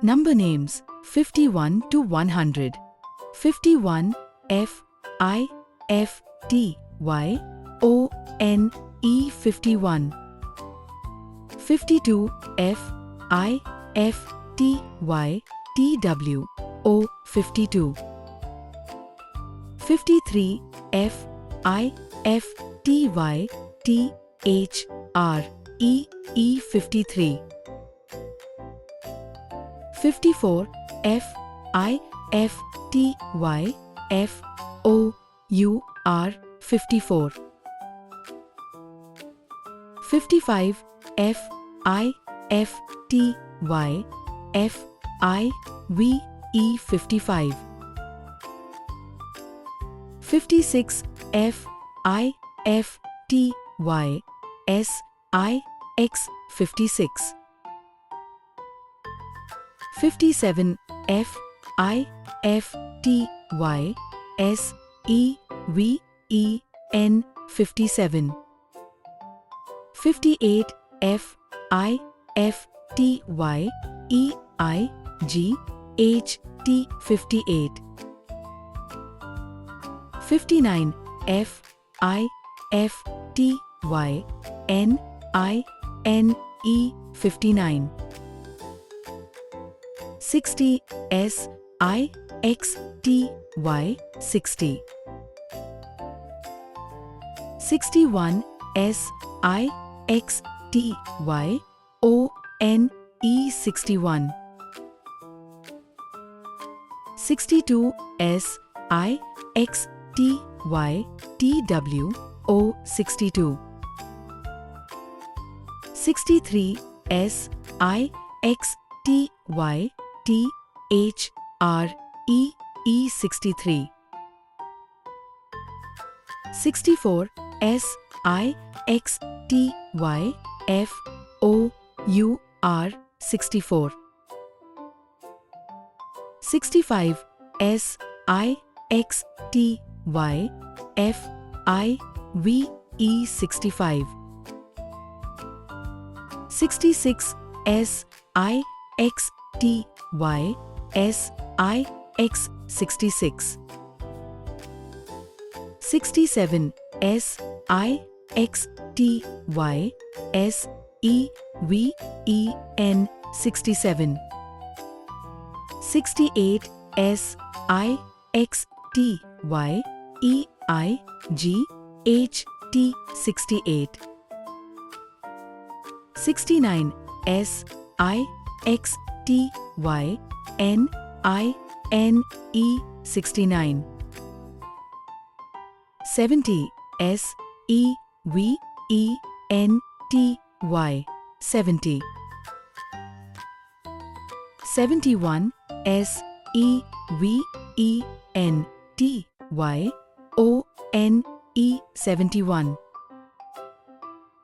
Number names 51 to 100. 51 F I F T Y O N E 51. 52 F I F T Y T W O 52. 53 F I F T Y T H R E E 53. 54 F I F T Y F O U R 54. 55 F I F T Y F I V E 55. 56 F I F T Y S I X 56. 57 F I F T Y S E V E N 57. 58 F I F T Y E I G H T 58. 59 F I F T Y N I N E 59. 60 S I X T Y 60. 61 S I X T Y O N E 61. 62 S I X T Y T W O 62. 63 S I X T Y T H R E E 63. 64 S I X T Y F O U R 64. 65 S I X T Y F I V E 65. 66 S I X T Y S I X 66. 67 S I X T Y S E V E N 67. 68 S I X T Y E I G H T 68. 69 S I X T Y N I N E 69. 70 S E V E N T Y 70. 71 S E V E N T Y O N E 71.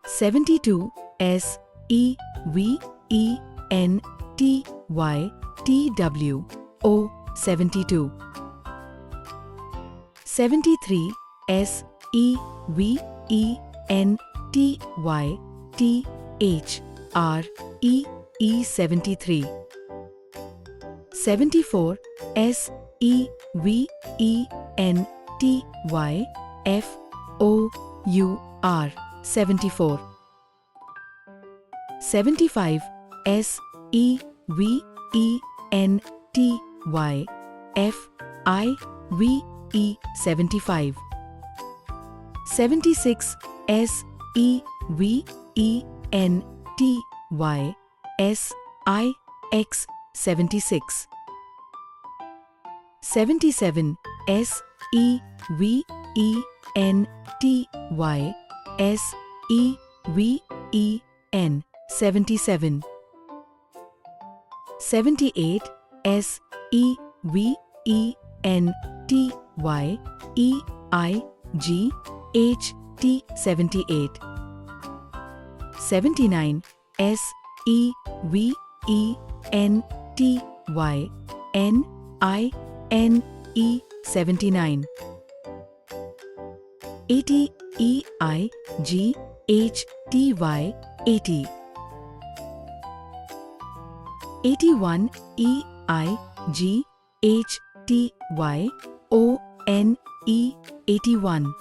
72 S E V E N T Y T W O 72. 73 S E V E N T Y T H R E E 73. 74 S E V E N T Y F O U R 74. 75 S E V E N T Y F I V E 75. 76 S E V E N T Y S I X 76. 77 S E V E N T Y S E V E N 77. 78 S E V E N T Y E I G H T 78. 79 S E V E N T Y N I N E 79. 80 E I G H T Y 80. 81 EIGHTYONE 81.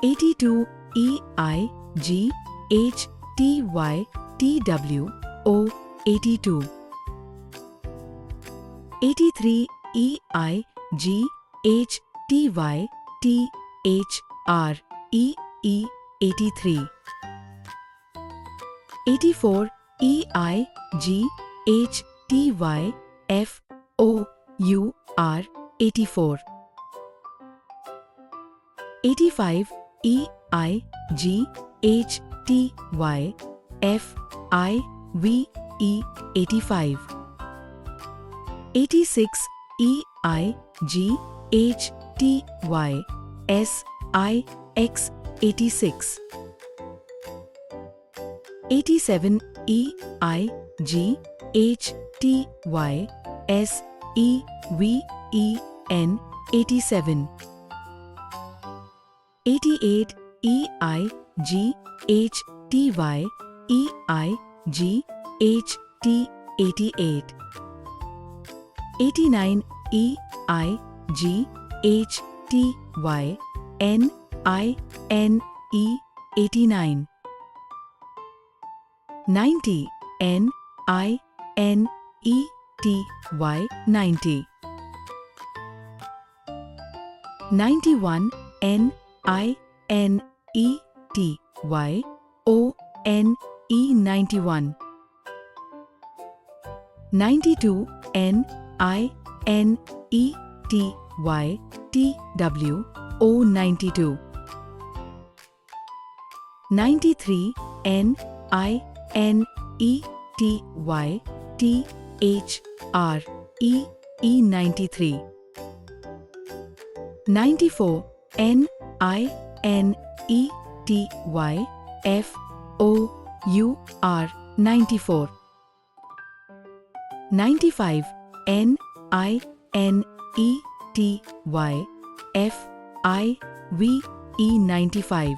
82 EIGHTYTWO 82. 83 EIGHTYTHREE 83. 84 EIGHTYFOUR 84. 85 EIGHTYFIVE 85. 86 EIGHTYSIX 86. 87 EIGHTYSEVEN 87. 88 EIGHTYEIGHT 88. 89 EIGHTYNINE 89. 90 NINETY 90. 91 NINETY ONE 91. 92 NINETY TWO 92. 93 NINETY THREE 93. 94 NINETY FOUR 94. 95 NINETY FIVE 95.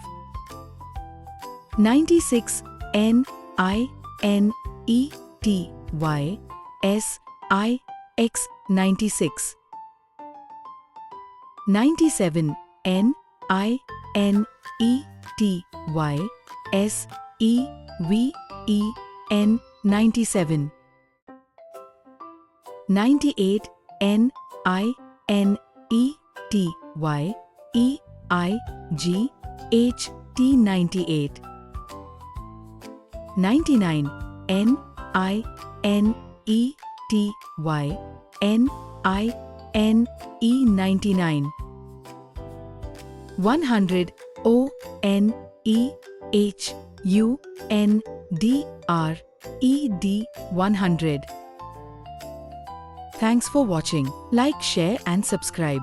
96 NINETY SIX 96. 97 NINETY SEVEN 97. 98 NINETY EIGHT 98. 99 NINETY NINE 99. 100 ONEHUNDRED 100. Thanks for watching. Like, share and subscribe.